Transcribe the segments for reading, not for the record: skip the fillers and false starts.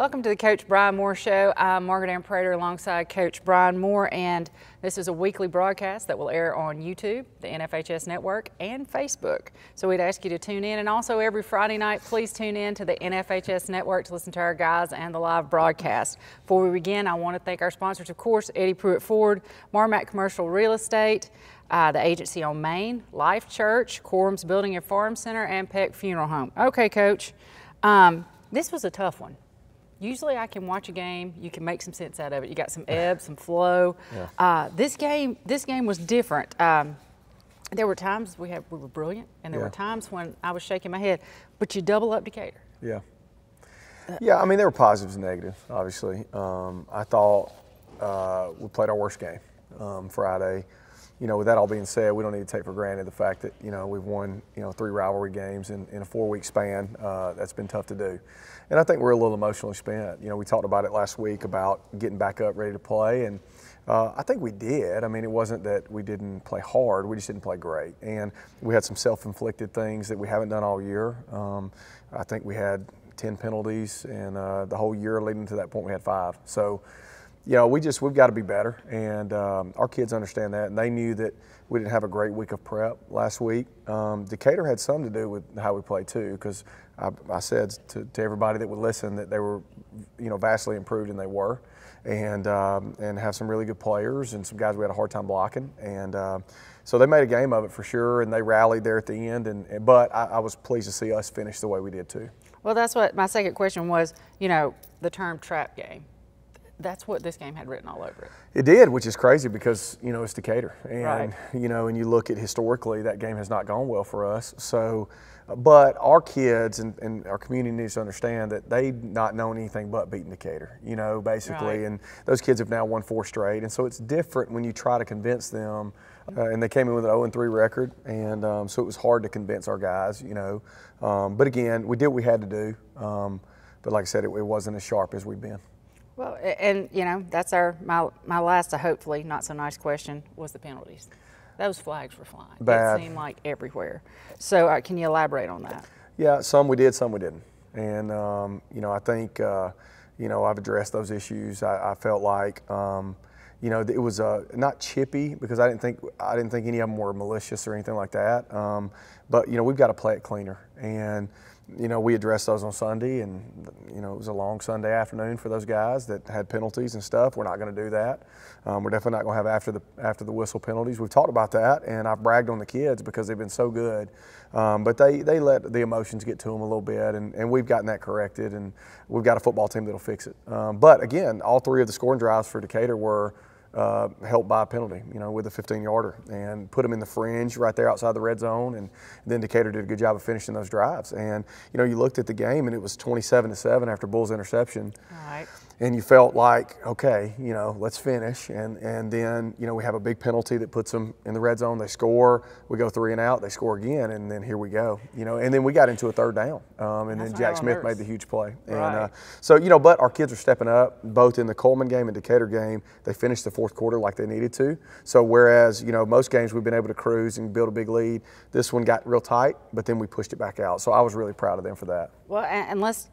Welcome to the Coach Bryan Moore Show. I'm Margaret Ann Prater alongside Coach Bryan Moore, and this is a weekly broadcast that will air on YouTube, the NFHS Network, and Facebook. So we'd ask you to tune in, and also every Friday night, please tune in to the NFHS Network to listen to our guys and the live broadcast. Before we begin, I want to thank our sponsors, of course, Eddie Pruitt Ford, Marmac Commercial Real Estate, the Agency on Main, Life Church, Quorum's Building and Farm Center, and Peck Funeral Home. Okay, Coach, this was a tough one. Usually I can watch a game, you can make some sense out of it. You got some ebb, some flow. Yeah. This game was different. There were times we were brilliant, and there were times when I was shaking my head, but you double up Decatur. Yeah. Yeah, I mean, there were positives and negatives, obviously. I thought we played our worst game Friday. You know, with that all being said, we don't need to take for granted the fact that, you know, we've won, 3 rivalry games in a 4-week span. That's been tough to do. And I think we're a little emotionally spent. You know, we talked about it last week about getting back up, ready to play, and I think we did. I mean, it wasn't that we didn't play hard, we just didn't play great. And we had some self-inflicted things that we haven't done all year. I think we had 10 penalties, and the whole year leading to that point we had 5. So, you know, we've got to be better, and our kids understand that, and they knew that we didn't have a great week of prep last week. Decatur had something to do with how we played too, because I said to everybody that would listen that they were, vastly improved, and they were, and have some really good players and some guys we had a hard time blocking, and so they made a game of it for sure, and they rallied there at the end. But I was pleased to see us finish the way we did too. Well, that's what my second question was. The term trap game. That's what this game had written all over it. It did, which is crazy because, it's Decatur. And, right. And you look at historically, that game has not gone well for us. So, but our kids and our community needs to understand that they've not known anything but beating Decatur, basically. Right. And those kids have now won 4 straight. And so it's different when you try to convince them. And they came in with an 0-3 record. And so it was hard to convince our guys, But again, we did what we had to do. But like I said, it wasn't as sharp as we've been. Well, and that's my last, hopefully not so nice question was the penalties. Those flags were flying. Bad. It seemed like everywhere. So can you elaborate on that? Yeah, some we did, some we didn't. And I think I've addressed those issues. I felt like it was not chippy, because I didn't think any of them were malicious or anything like that. But we've got to play it cleaner. And we addressed those on Sunday, and it was a long Sunday afternoon for those guys that had penalties and stuff. We're not going to do that. We're definitely not going to have after the whistle penalties. We've talked about that, and I've bragged on the kids because they've been so good. But they let the emotions get to them a little bit, and we've gotten that corrected, and we've got a football team that'll fix it. But again, all 3 of the scoring drives for Decatur were helped by a penalty, with a 15-yarder, and put them in the fringe right there outside the red zone. And then Decatur did a good job of finishing those drives. And you looked at the game, and it was 27-7 after Bull's interception. All right. And you felt like, okay, let's finish. And then, we have a big penalty that puts them in the red zone. They score. We go 3 and out. They score again, and then here we go. And then we got into a 3rd down. And then Jack Smith made the huge play. Right. And so, but our kids are stepping up, both in the Coleman game and Decatur game. They finished the 4th quarter like they needed to. So whereas, most games we've been able to cruise and build a big lead, this one got real tight, but then we pushed it back out. So I was really proud of them for that. Well, and let's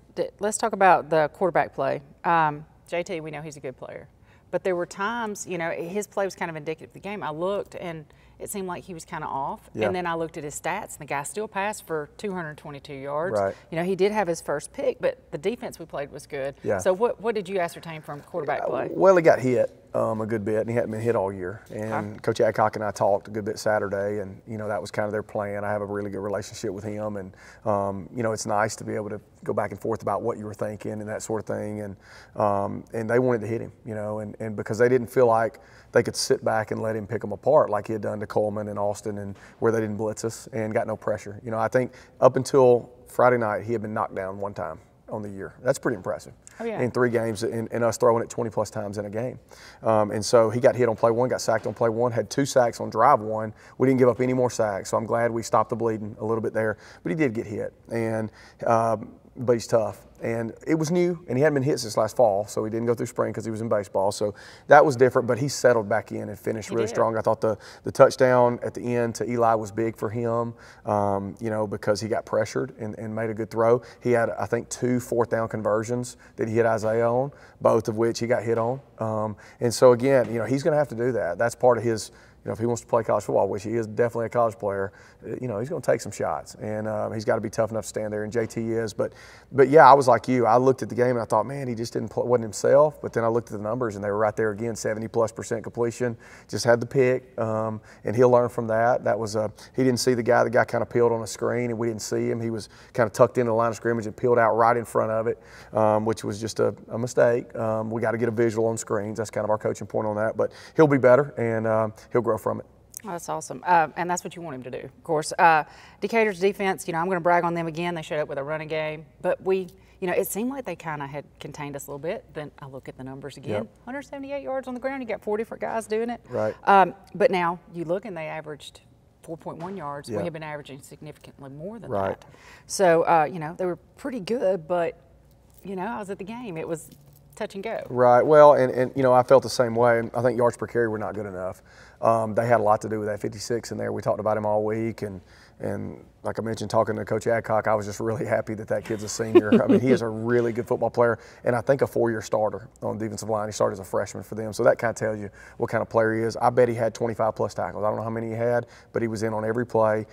talk about the quarterback play. JT, we know he's a good player, but there were times, his play was kind of indicative of the game. I looked, and it seemed like he was kind of off. Yeah. And then I looked at his stats, and the guy still passed for 222 yards. Right. He did have his first pick, but the defense we played was good. Yeah. So what did you ascertain from quarterback play? Well, he got hit a good bit, and he hadn't been hit all year. And Coach Adcock and I talked a good bit Saturday, and that was kind of their plan. I have a really good relationship with him, and it's nice to be able to go back and forth about what you were thinking and that sort of thing. And they wanted to hit him, and because they didn't feel like they could sit back and let him pick them apart like he had done to Coleman and Austin, and where they didn't blitz us and got no pressure. I think up until Friday night, he had been knocked down 1 time on the year. That's pretty impressive. Oh, yeah. In 3 games, and us throwing it 20-plus times in a game. And so he got hit on play 1, got sacked on play 1, had 2 sacks on drive 1. We didn't give up any more sacks, so I'm glad we stopped the bleeding a little bit there. But he did get hit. And but he's tough. And it was new, and he hadn't been hit since last fall, so he didn't go through spring because he was in baseball. So that was different, but he settled back in and finished really strong. I thought the touchdown at the end to Eli was big for him, you know, because he got pressured and made a good throw. He had, I think, 2 fourth-down conversions that he hit Isaiah on, both of which he got hit on. And so, again, you know, he's going to have to do that. That's part of his – you know, if he wants to play college football, which he is definitely a college player, you know, he's going to take some shots, and he's got to be tough enough to stand there, and JT is. But yeah, I was like you. I looked at the game and I thought, man, he just wasn't himself. But then I looked at the numbers and they were right there again, 70+% completion. Just had the pick, and he'll learn from that. That was he didn't see the guy. The guy kind of peeled on a screen, and we didn't see him. He was kind of tucked into the line of scrimmage and peeled out right in front of it, which was just a mistake. We got to get a visual on screens. That's kind of our coaching point on that. But he'll be better, and he'll grow from it. Oh, that's awesome. And that's what you want him to do, of course. Decatur's defense, you know, I'm going to brag on them again. They showed up with a running game. But you know, it seemed like they kind of had contained us a little bit. Then I look at the numbers again. 178 yards on the ground. You got 4 different guys doing it. Right. But now you look and they averaged 4.1 yards. We have been averaging significantly more than that. So, you know, they were pretty good. But, you know, I was at the game. It was touch and go. Right. Well, and you know, I felt the same way. I think yards per carry were not good enough. They had a lot to do with that 56 in there. We talked about him all week, and like I mentioned, talking to Coach Adcock, I was just really happy that kid's a senior. I mean, he is a really good football player, and I think a 4-year starter on the defensive line. He started as a freshman for them, so that kind of tells you what kind of player he is. I bet he had 25+ tackles. I don't know how many he had, but he was in on every play.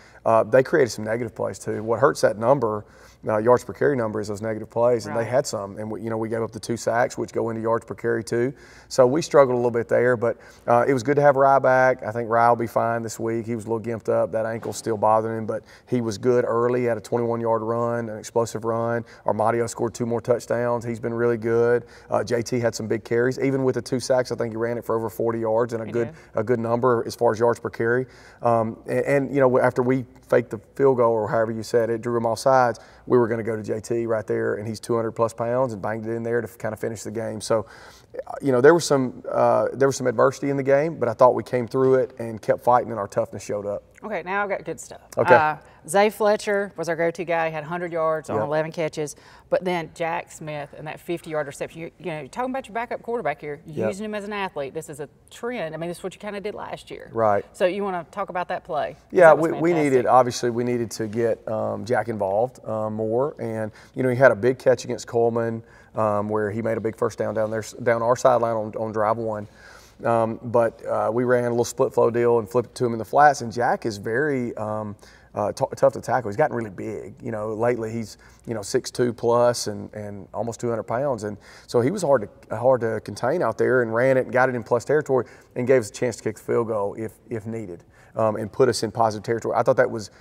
They created some negative plays too. What hurts that number, yards per carry number, is those negative plays, and they had some. And we gave up the 2 sacks, which go into yards per carry too. So we struggled a little bit there, but it was good to have Rye back. I think Rye will be fine this week. He was a little gimped up. That ankle's still bothering him, but he was good early. He had a 21-yard run, an explosive run. Armadio scored 2 more touchdowns. He's been really good. JT had some big carries. Even with the 2 sacks, I think he ran it for over 40 yards and a good number as far as yards per carry. And you know, after we faked the field goal, or however you said it, drew him off sides, we were going to go to JT right there, and he's 200+ pounds, and banged it in there to kind of finish the game. So, you know, there was some adversity in the game, but I thought we came through it and kept fighting, and our toughness showed up. Okay, now I've got good stuff. Okay. Zay Fletcher was our go-to guy. He had 100 yards on 11 catches. But then Jack Smith and that 50-yard reception. You know, you're talking about your backup quarterback here. You're using him as an athlete. This is a trend. I mean, this is what you kind of did last year. Right. So you want to talk about that play? Yeah, we needed to get Jack involved more. And, you know, he had a big catch against Coleman where he made a big first down down our sideline on drive 1. But we ran a little split flow deal and flipped it to him in the flats, and Jack is very tough to tackle. He's gotten really big. You know, lately he's 6'2 plus and almost 200 pounds, and so he was hard to contain out there, and ran it and got it in plus territory and gave us a chance to kick the field goal if needed, and put us in positive territory. I thought that was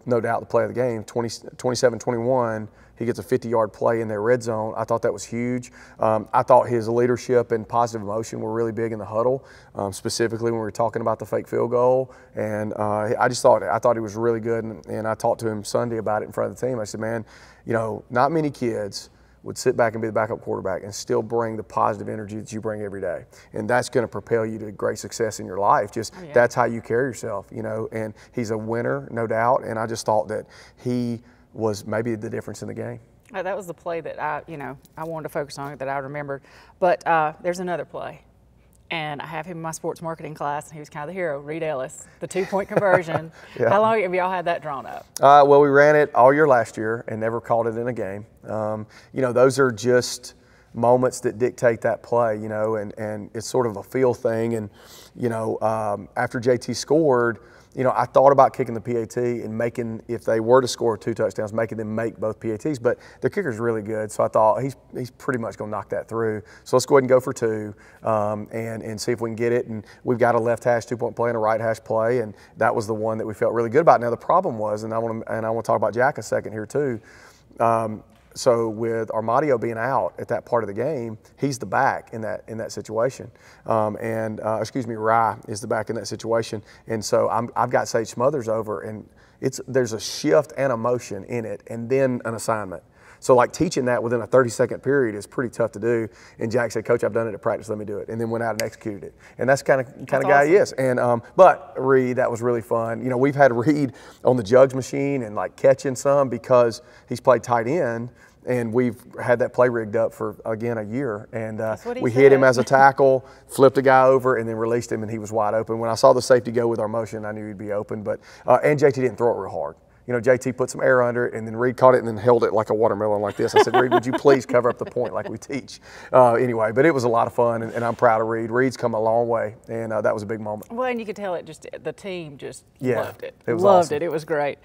no doubt the play of the game. 27-21. He gets a 50-yard play in their red zone. I thought that was huge. I thought his leadership and positive emotion were really big in the huddle, specifically when we were talking about the fake field goal. And I thought he was really good. And I talked to him Sunday about it in front of the team. I said, man, you know, not many kids would sit back and be the backup quarterback and still bring the positive energy that you bring every day. And that's going to propel you to great success in your life. That's how you carry yourself, you know. And he's a winner, no doubt. And I just thought that he was maybe the difference in the game. That was the play that I wanted to focus on, that I remembered. But there's another play, and I have him in my sports marketing class, and he was kind of the hero, Reed Ellis, the 2-point conversion. How long have y'all had that drawn up? Well, we ran it all year last year and never called it in a game. You know, those are just moments that dictate that play, you know, and it's sort of a feel thing. And, you know, after JT scored, you know, I thought about kicking the PAT and making, if they were to score 2 touchdowns, making them make both PATs. But their kicker's really good, so I thought he's pretty much going to knock that through. So let's go ahead and go for 2 and see if we can get it. And we've got a left hash 2-point play and a right hash play, and that was the one that we felt really good about. Now the problem was, and I want to talk about Jack a second here too. So with Armadio being out at that part of the game, he's the back in that situation. Rye is the back in that situation. And so I've got Sage Smothers over, and there's a shift and a motion in it, and then an assignment. So like teaching that within a 30-second period is pretty tough to do. And Jack said, Coach, I've done it at practice, let me do it. And then went out and executed it. And that's kind of guy awesome. He is. And but Reed, that was really fun. You know, we've had Reed on the jugs machine and like catching some because he's played tight end. And we've had that play rigged up for, again, a year. And we said. hit him as a tackle, flipped a guy over, and then released him, and he was wide open. When I saw the safety go with our motion, I knew he'd be open. But and JT didn't throw it real hard. You know, JT put some air under it, and then Reed caught it and then held it like a watermelon like this. I said, Reed, would you please cover up the point like we teach? Anyway, but it was a lot of fun, and I'm proud of Reed. Reed's come a long way, and that was a big moment. Well, and you could tell it just, the team just loved it. It was loved awesome. it. It was great.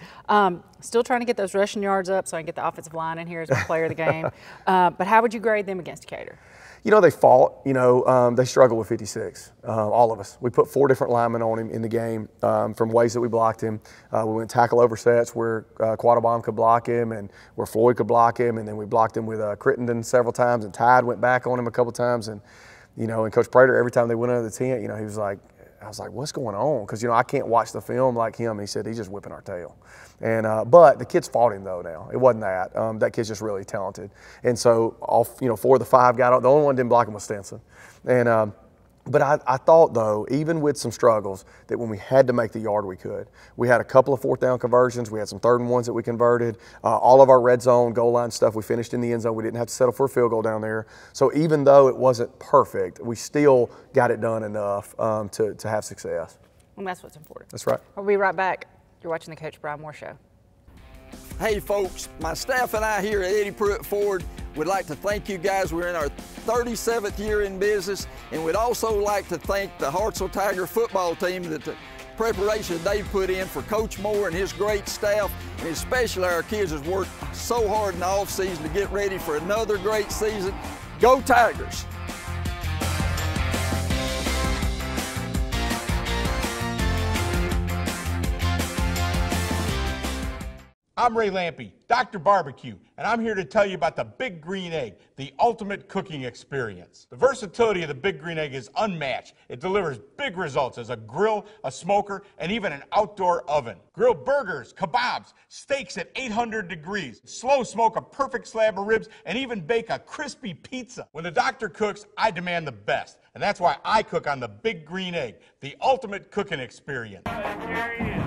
Still trying to get those rushing yards up so I can get the offensive line in here as a player of the game. But how would you grade them against Decatur? You know, they fought. You know, they struggled with 56, all of us. We put 4 different linemen on him in the game from ways that we blocked him. We went tackle oversets where Quattlebaum could block him and where Floyd could block him, and then we blocked him with Crittenden several times, and Tide went back on him a couple times. And, you know, and Coach Prater, every time they went under the tent, you know, he was like, I was like, what's going on? Because, you know, I can't watch the film like him. And he said, he's just whipping our tail. And but the kids fought him, though, now. It wasn't that. That kid's just really talented. And so, 4 of the 5 got on. The only one that didn't block him was Stinson. And but I thought, though, even with some struggles, that when we had to make the yard, we could. We had a couple of 4th down conversions. We had some 3rd and 1s that we converted. All of our red zone, goal line stuff, we finished in the end zone. We didn't have to settle for a field goal down there. So even though it wasn't perfect, we still got it done enough to have success. And that's what's important. That's right. We'll be right back. You're watching the Coach Bryan Moore Show. Hey folks, my staff and I here at Eddie Pruitt Ford would like to thank you guys. We're in our 37th year in business, and we'd also like to thank the Hartselle Tiger football team that the preparation they've put in for Coach Moore and his great staff, and especially our kids has worked so hard in the off season to get ready for another great season. Go Tigers! I'm Ray Lampe, Dr. Barbecue, and I'm here to tell you about the Big Green Egg, the ultimate cooking experience. The versatility of the Big Green Egg is unmatched. It delivers big results as a grill, a smoker, and even an outdoor oven. Grill burgers, kebabs, steaks at 800 degrees, slow smoke a perfect slab of ribs, and even bake a crispy pizza. When the doctor cooks, I demand the best, and that's why I cook on the Big Green Egg, the ultimate cooking experience. There he is.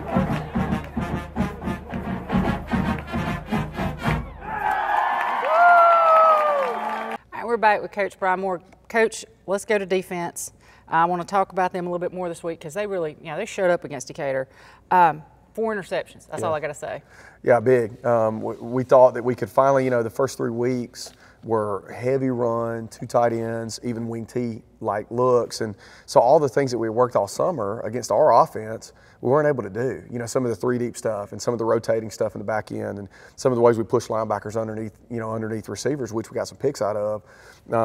We're back with Coach Bryan Moore. Coach, let's go to defense. I want to talk about them a little bit more this week because they really, they showed up against Decatur. 4 interceptions. That's all I got to say. Yeah, big. We thought that we could finally, the first 3 weeks were heavy run, 2 tight ends, even wing T-like looks. And so all the things that we worked all summer against our offense, we weren't able to do. Some of the 3 deep stuff and some of the rotating stuff in the back end and some of the ways we push linebackers underneath receivers, which we got some picks out of,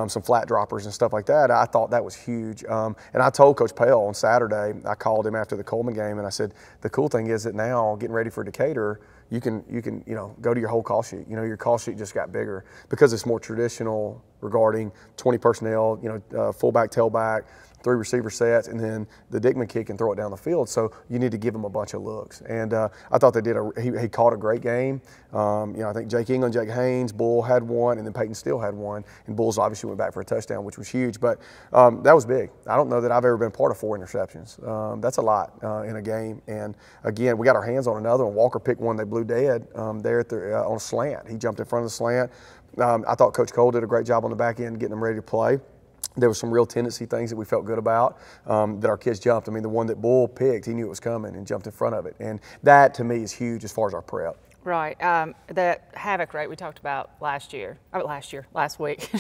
some flat droppers and stuff like that. I thought that was huge. And I told Coach Pell on Saturday, I called him after the Coleman game and I said, the cool thing is that now getting ready for Decatur, you can go to your whole call sheet. Your call sheet just got bigger because it's more traditional regarding 20 personnel, fullback, tailback, 3 receiver sets, and then the Dickman kick and throw it down the field. So you need to give them a bunch of looks. And I thought they did. He caught a great game. I think Jake England, Jake Haynes, Bull had one, and then Peyton Steele had one. And Bulls obviously went back for a touchdown, which was huge. But that was big. I don't know that I've ever been part of 4 interceptions. That's a lot in a game. And again, we got our hands on another one. Walker picked one they blew dead there at on a slant. He jumped in front of the slant. I thought Coach Cole did a great job on the back end getting them ready to play. There were some real tendency things that we felt good about that our kids jumped. I mean, the one that Bull picked, he knew it was coming and jumped in front of it. And that, to me, is huge as far as our prep. Right. The Havoc rate we talked about last week.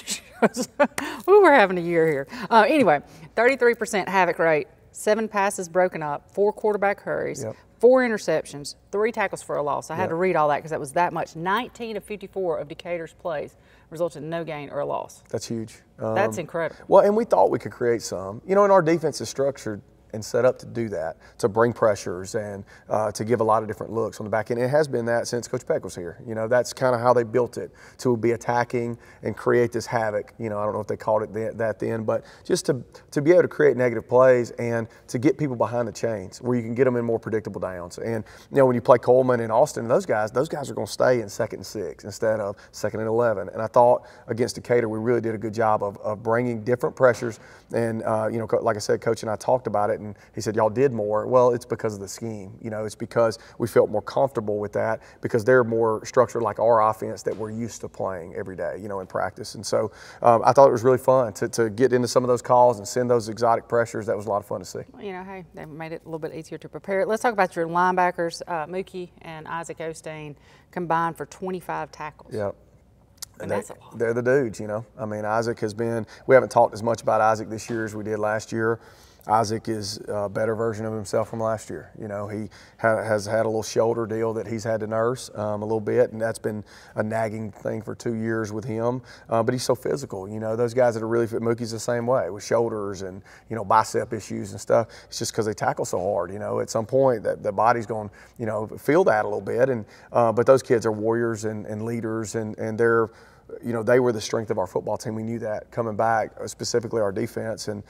We were having a year here. Anyway, 33% Havoc rate, 7 passes broken up, 4 quarterback hurries, 4 interceptions, 3 tackles for a loss. I had to read all that because that was that much. 19 of 54 of Decatur's plays resulted in no gain or a loss. That's huge. That's incredible. Well, and we thought we could create some. And our defense is structured and set up to do that, to bring pressures and to give a lot of different looks on the back end. It has been that since Coach Peck was here. That's kind of how they built it, to be attacking and create this havoc. I don't know if they called it that then, but just to be able to create negative plays and to get people behind the chains where you can get them in more predictable downs. And, when you play Coleman and Austin, those guys are going to stay in 2nd and 6 instead of 2nd and 11. And I thought against Decatur, we really did a good job of bringing different pressures. And, like I said, Coach and I talked about it. And he said, y'all did more. Well, it's because of the scheme. You know, it's because we felt more comfortable with that because they're more structured like our offense that we're used to playing every day, you know, in practice. And so I thought it was really fun to get into some of those calls and send those exotic pressures. That was a lot of fun to see. Well, you know, hey, they made it a little bit easier to prepare. Let's talk about your linebackers. Mookie and Isaac Osteen combined for 25 tackles. Yep. And that's a lot. They're the dudes, you know. I mean, Isaac has been, we haven't talked as much about Isaac this year as we did last year. Isaac is a better version of himself from last year. You know, he has had a little shoulder deal that he's had to nurse a little bit, and that's been a nagging thing for 2 years with him. But he's so physical. You know, those guys that are really fit, Mookie's the same way with shoulders and, you know, bicep issues and stuff. It's just because they tackle so hard. You know, at some point that the body's going to, you know, feel that a little bit. And but those kids are warriors and leaders, and they're, you know, they were the strength of our football team. We knew that coming back, specifically our defense, and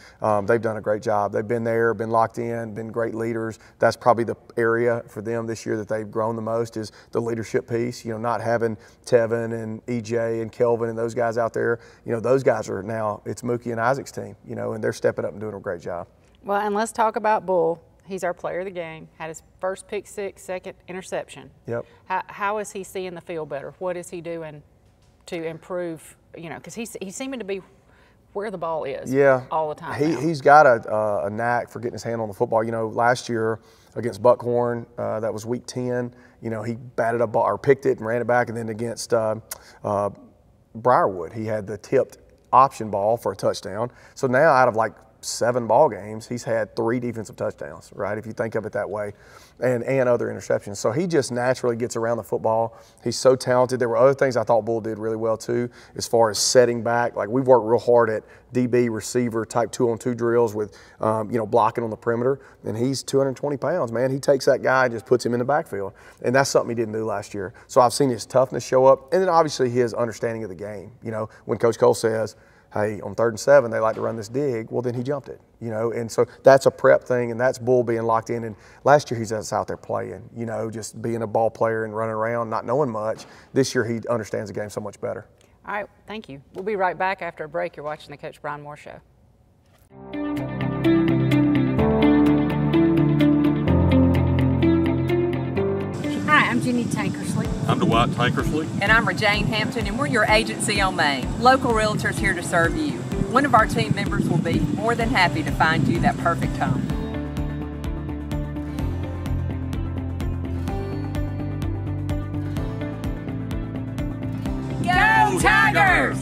they've done a great job. They've been there, been locked in, been great leaders. That's probably the area for them this year that they've grown the most is the leadership piece. You know, not having Tevin and EJ and Kelvin and those guys out there. You know, those guys are now, it's Mookie and Isaac's team, you know, and they're stepping up and doing a great job. Well, and let's talk about Bull. He's our player of the game, had his first pick six, second interception. Yep. How is he seeing the field better? What is he doing to improve, you know, because he's seeming to be where the ball is all the time. He's got a knack for getting his hand on the football. You know, last year against Buckhorn, that was week 10, you know, he batted a ball or picked it and ran it back, and then against Briarwood, he had the tipped option ball for a touchdown. So now out of like 7 ball games, he's had 3 defensive touchdowns, right, if you think of it that way, and other interceptions. So he just naturally gets around the football. He's so talented. There were other things I thought Bull did really well too, as far as setting back. Like, we've worked real hard at DB receiver type 2-on-2 drills with, you know, blocking on the perimeter, and he's 220 pounds, man. He takes that guy and just puts him in the backfield, and that's something he didn't do last year. So I've seen his toughness show up, and then obviously his understanding of the game. You know, when Coach Cole says, hey, on 3rd and 7, they like to run this dig, well, then he jumped it, you know. And so that's a prep thing, and that's Bull being locked in. And last year he's just out there playing, you know, just being a ball player and running around, not knowing much. This year he understands the game so much better. All right, thank you. We'll be right back after a break. You're watching the Coach Bryan Moore Show. Hi, I'm Jenny Tankersley. I'm Dwight Tankersley. And I'm Jane Hampton, and we're your agency on Main. Local realtors here to serve you. One of our team members will be more than happy to find you that perfect home. Go Tigers!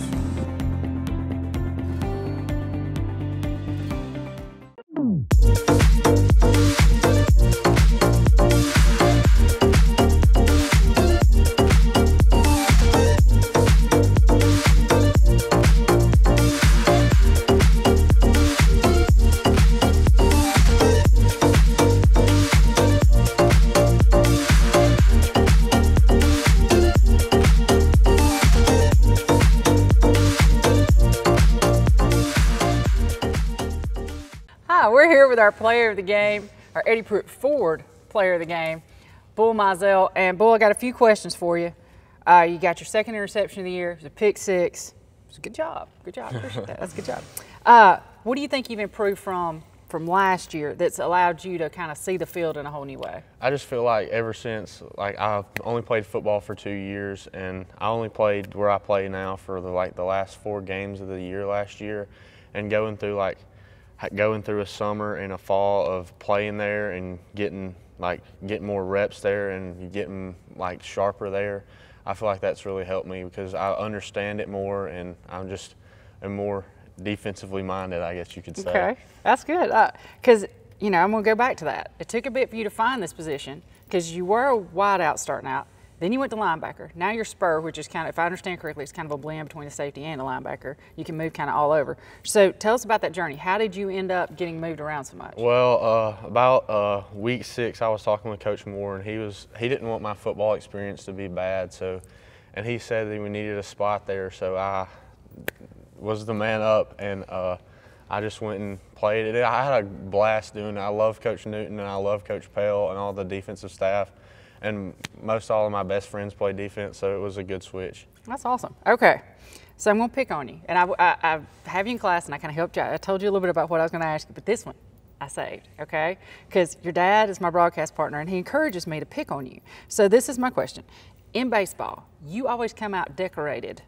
We're here with our player of the game, our Eddie Pruitt Ford player of the game, Bull Mazel. And Bull, I got a few questions for you. You got your 2nd interception of the year. It was a pick 6. It was a good job. Good job. Appreciate that. That's a good job. What do you think you've improved from last year that's allowed you to kind of see the field in a whole new way? I just feel like ever since, like, I've only played football for 2 years, and I only played where I play now for the last 4 games of the year last year, and going through a summer and a fall of playing there and getting more reps there and getting sharper there, I feel like that's really helped me because I understand it more, and I'm more defensively minded, I guess you could say. Okay, that's good. Because, you know, I'm going to go back to that. It took a bit for you to find this position because you were a wide out starting out. Then you went to linebacker. Now you're spur, which is kind of, if I understand correctly, it's kind of a blend between the safety and the linebacker. You can move kind of all over. So tell us about that journey. How did you end up getting moved around so much? Well, about week 6, I was talking with Coach Moore, and he didn't want my football experience to be bad. And he said that we needed a spot there, so I was the man up, and I just went and played it. I had a blast doing it. I love Coach Newton, and I love Coach Pell and all the defensive staff. And most all of my best friends play defense, so it was a good switch. That's awesome. Okay, so I'm going to pick on you. And I have you in class, and I kind of helped you. I told you a little bit about what I was going to ask you, but this one, I saved, okay? Because your dad is my broadcast partner and he encourages me to pick on you. So this is my question. In baseball, you always come out decorated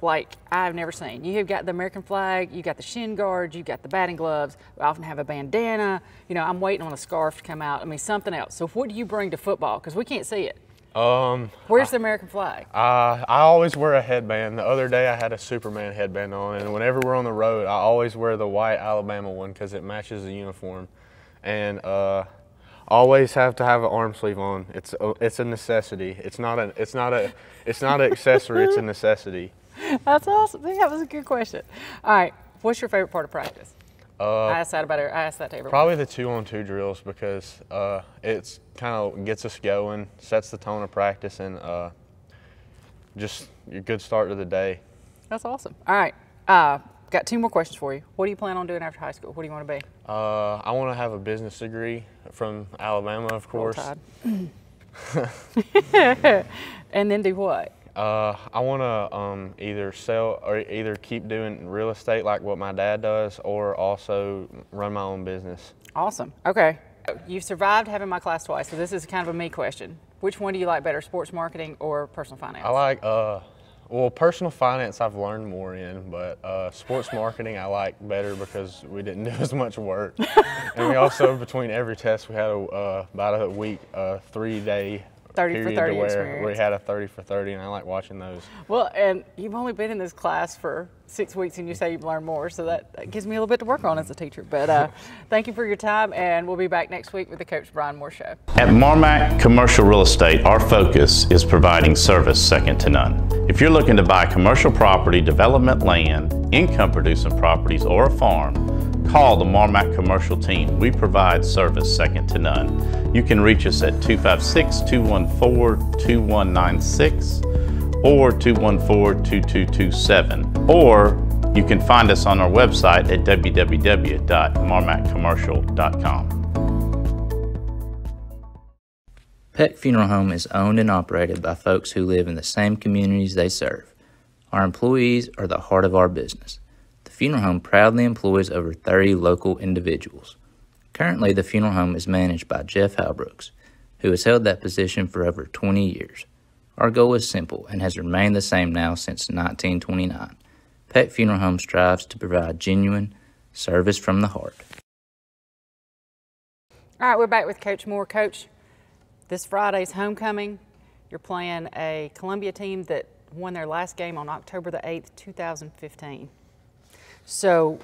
like I've never seen. You have got the American flag, you got the shin guards, you got the batting gloves. We often have a bandana. You know, I'm waiting on a scarf to come out. I mean, something else. So what do you bring to football? Because we can't see it. Where's the American flag? I always wear a headband. The other day I had a Superman headband on, and whenever we're on the road, I always wear the white Alabama one because it matches the uniform. And always have to have an arm sleeve on. It's a necessity. It's not an accessory. It's a necessity. That's awesome. That was a good question. All right, what's your favorite part of practice? I asked that to everyone. Probably the 2-on-2 drills because it's kind of gets us going, sets the tone of practice, and just a good start to the day. That's awesome. All right, got 2 more questions for you. What do you plan on doing after high school? What do you want to be? I want to have a business degree from Alabama, of course. And then do what? I want to either sell or either keep doing real estate like what my dad does, or also run my own business. Awesome. Okay. You've survived having my class twice, so this is kind of a me question. Which one do you like better, sports marketing or personal finance? I like, well, personal finance I've learned more in, but sports marketing I like better because we didn't do as much work. And we also, between every test, we had about a week, 3-day 30 for 30 experience. We had a 30 for 30, and I like watching those. Well, and you've only been in this class for 6 weeks, and you say you've learned more, so that gives me a little bit to work on as a teacher. But thank you for your time, and we'll be back next week with the Coach Bryan Moore Show. At Marmac Commercial Real Estate, our focus is providing service second to none. If you're looking to buy commercial property, development land, income-producing properties, or a farm, call the Marmac Commercial team. We provide service second to none. You can reach us at 256-214-2196 or 214-2227, or you can find us on our website at www.marmaccommercial.com. Peck Funeral Home is owned and operated by folks who live in the same communities they serve. Our employees are the heart of our business. The funeral home proudly employs over 30 local individuals. Currently, the funeral home is managed by Jeff Halbrooks, who has held that position for over 20 years. Our goal is simple and has remained the same now since 1929. Peck Funeral Home strives to provide genuine service from the heart. All right, we're back with Coach Moore. Coach, this Friday's homecoming. You're playing a Columbia team that won their last game on October the 8th, 2015. So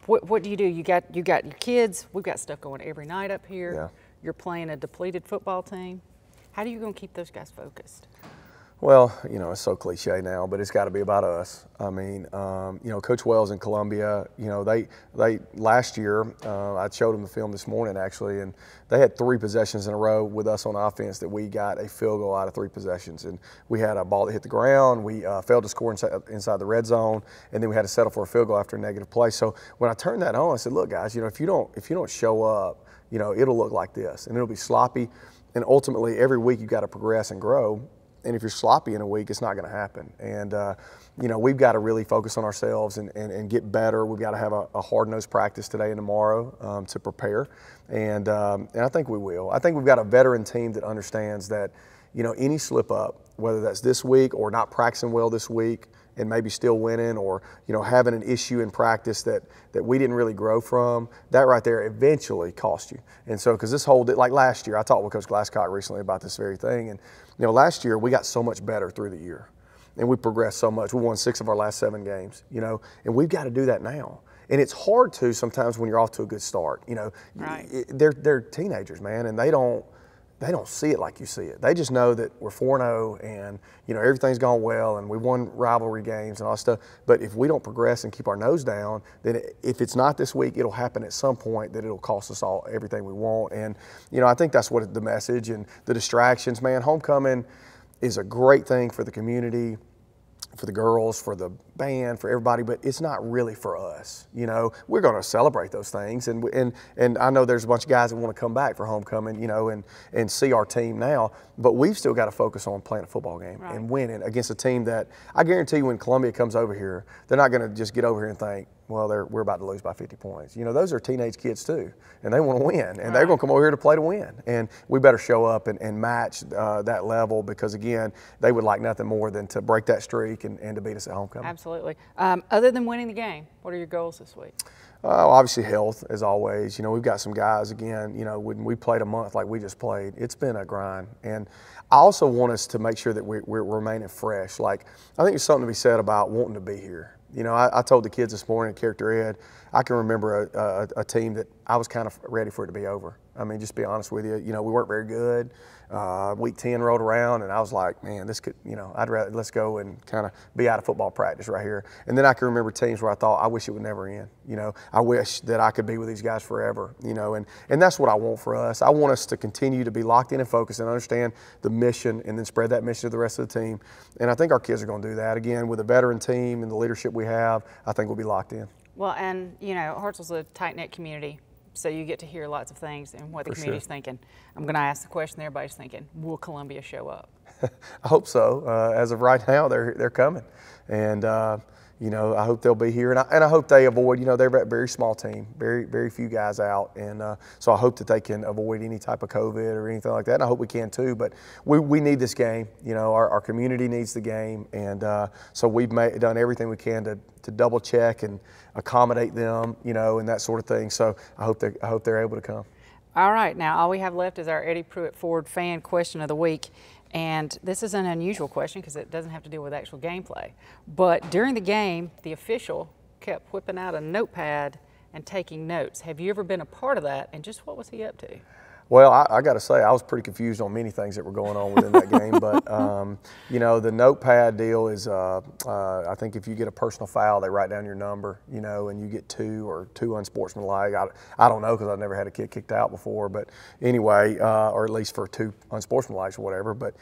what do? You got your kids. We've got stuff going every night up here. Yeah. You're playing a depleted football team. How are you going to keep those guys focused? Well, you know, it's so cliche now, but it's got to be about us. I mean, you know, Coach Wells in Columbia, you know, they last year, I showed them the film this morning actually, and they had 3 possessions in a row with us on offense that we got a field goal out of 3 possessions. And we had a ball that hit the ground, we failed to score inside the red zone, and then we had to settle for a field goal after a negative play. So when I turned that on, I said, look guys, you know, if you don't show up, you know, it'll look like this, and it'll be sloppy, and ultimately every week you've got to progress and grow. And if you're sloppy in a week, it's not going to happen. And, you know, we've got to really focus on ourselves and get better. We've got to have a hard-nosed practice today and tomorrow to prepare. And I think we will. I think we've got a veteran team that understands that, you know, any slip-up, whether that's this week or not practicing well this week and maybe still winning, or, you know, having an issue in practice that we didn't really grow from, that right there eventually cost you. And so, because this whole, like last year, I talked with Coach Glasscock recently about this very thing, and, you know, last year we got so much better through the year, and we progressed so much. We won 6 of our last 7 games, you know, and we've got to do that now. And it's hard to sometimes when you're off to a good start. You know, right. They're teenagers, man, and they don't see it like you see it. They just know that we're 4-0 and, you know, everything's gone well and we won rivalry games and all that stuff. But if we don't progress and keep our nose down, then if it's not this week, it'll happen at some point that it'll cost us all everything we want. And, you know, I think that's what the message and the distractions, man. Homecoming is a great thing for the community, for the girls, for the band, for everybody, but it's not really for us. You know, we're going to celebrate those things, and I know there's a bunch of guys that want to come back for homecoming, you know, and see our team now, but we've still got to focus on playing a football game and winning against a team that I guarantee you when Columbia comes over here, they're not going to just get over here and think, well, we're about to lose by 50 points. You know, those are teenage kids too, and they want to win, and they're going to come over here to play to win. And we better show up and match that level, because, again, they would like nothing more than to break that streak and to beat us at homecoming. Absolutely. Other than winning the game, what are your goals this week? Obviously health, as always. You know, we've got some guys, again, you know, when we played a month like we just played, it's been a grind. And I also want us to make sure that we're remaining fresh. Like, I think there's something to be said about wanting to be here. You know, I told the kids this morning at Character Ed, I can remember a team that I was kind of ready for it to be over. I mean, just to be honest with you, you know, we weren't very good. Week 10 rolled around, and I was like, man, this could, you know, I'd rather, let's go and kind of be out of football practice right here. And then I can remember teams where I thought, I wish it would never end. You know, I wish that I could be with these guys forever, you know, and that's what I want for us. I want us to continue to be locked in and focused and understand the mission, and then spread that mission to the rest of the team. And I think our kids are going to do that. Again, with a veteran team and the leadership we have, I think we'll be locked in. Well, and, you know, Hartselle's a tight-knit community, so you get to hear lots of things and what the community's thinking. I'm going to ask the question everybody's thinking: will Columbia show up? I hope so. As of right now, they're coming, and you know, I hope they'll be here, and I hope they avoid. You know, they're a very small team, very few guys out, and so I hope that they can avoid any type of COVID or anything like that. And I hope we can too. But we need this game. You know, our community needs the game, and so we've done everything we can to double check and accommodate them. You know, and that sort of thing. So I hope they're able to come. All right, now all we have left is our Eddie Pruitt Ford fan question of the week. And this is an unusual question because it doesn't have to deal with actual gameplay. But during the game, the official kept whipping out a notepad and taking notes. Have you ever been a part of that? And just what was he up to? Well, I got to say, I was pretty confused on many things that were going on within that game. But, you know, the notepad deal is, I think if you get a personal foul, they write down your number, you know, and you get two unsportsmanlike. I don't know, because I've never had a kid kicked out before. But anyway, or at least for 2 unsportsmanlikes or whatever. But,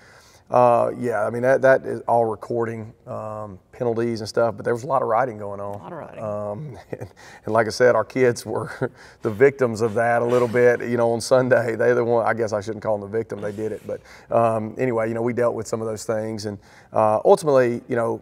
yeah, I mean, that is all recording penalties and stuff, but there was a lot of writing going on. A lot of writing. And like I said, our kids were the victims of that a little bit, you know, on Sunday. They're the one, I guess I shouldn't call them the victim, they did it. But anyway, you know, we dealt with some of those things. And ultimately, you know,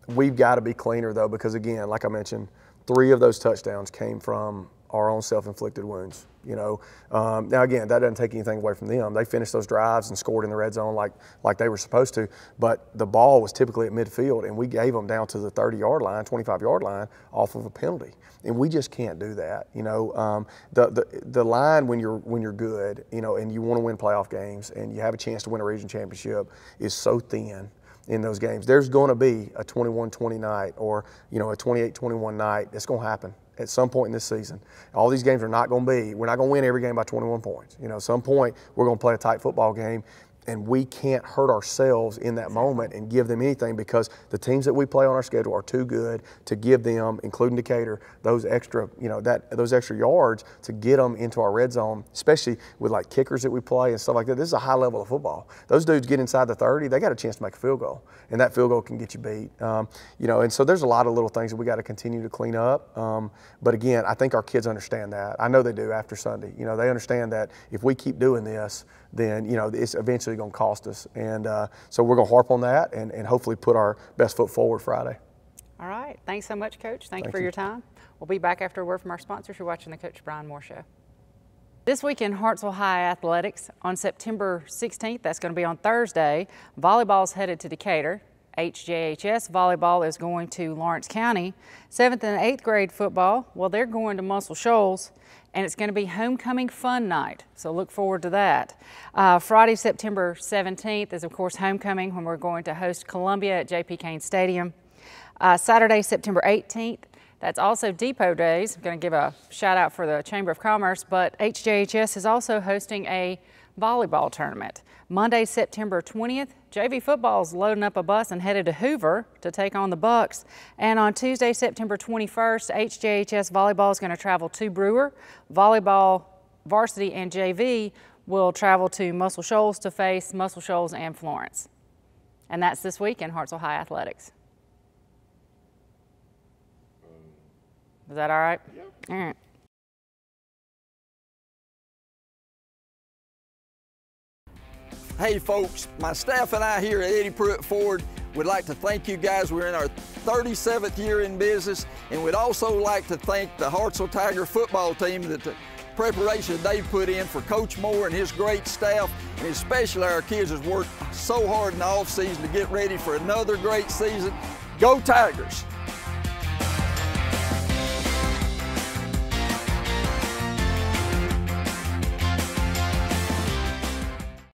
we've got to be cleaner, though, because, again, like I mentioned, 3 of those touchdowns came from our own self-inflicted wounds. You know, now again, that doesn't take anything away from them. They finished those drives and scored in the red zone like they were supposed to. But the ball was typically at midfield, and we gave them down to the 30-yard line, 25-yard line off of a penalty, and we just can't do that. You know, the line when you're good, you know, and you want to win playoff games and you have a chance to win a region championship is so thin in those games. There's going to be a 21-20 night, or, you know, a 28-21 night. It's going to happen at some point in this season. All these games are not going to be, we're not going to win every game by 21 points. You know, at some point we're going to play a tight football game, and we can't hurt ourselves in that moment and give them anything, because the teams that we play on our schedule are too good to give them, including Decatur, those extra, you know, those extra yards to get them into our red zone, especially with like kickers that we play and stuff like that. This is a high level of football. Those dudes get inside the 30, they got a chance to make a field goal, and that field goal can get you beat. You know, and so there's a lot of little things that we got to continue to clean up. But again, I think our kids understand that. I know they do after Sunday. You know, they understand that if we keep doing this, then, you know, it's eventually going to cost us. And so we're going to harp on that and hopefully put our best foot forward Friday. All right. Thanks so much, Coach. Thank you for your time. We'll be back after a word from our sponsors. You're watching the Coach Bryan Moore Show. This week in Hartselle High Athletics, on September 16th, that's going to be on Thursday, volleyball's headed to Decatur. HJHS volleyball is going to Lawrence County. 7th and 8th grade football, well, they're going to Muscle Shoals, and it's going to be homecoming fun night, so look forward to that. Friday, September 17th is, of course, homecoming, when we're going to host Columbia at J.P. Cain Stadium. Saturday, September 18th, that's also Depot Days. I'm going to give a shout out for the Chamber of Commerce, but HJHS is also hosting a volleyball tournament. Monday, September 20th, JV football's loading up a bus and headed to Hoover to take on the Bucks. And on Tuesday, September 21st, HJHS volleyball is going to travel to Brewer. Volleyball varsity and JV will travel to Muscle Shoals to face Muscle Shoals and Florence. And that's this week in Hartselle High Athletics. Is that all right? Yep. All right. Hey folks, my staff and I here at Eddie Pruitt Ford We'd like to thank you guys. We're in our 37th year in business, and we'd also like to thank the Hartselle Tiger football team that the preparation they put in for Coach Moore and his great staff, and especially our kids has worked so hard in the off season to get ready for another great season. Go Tigers!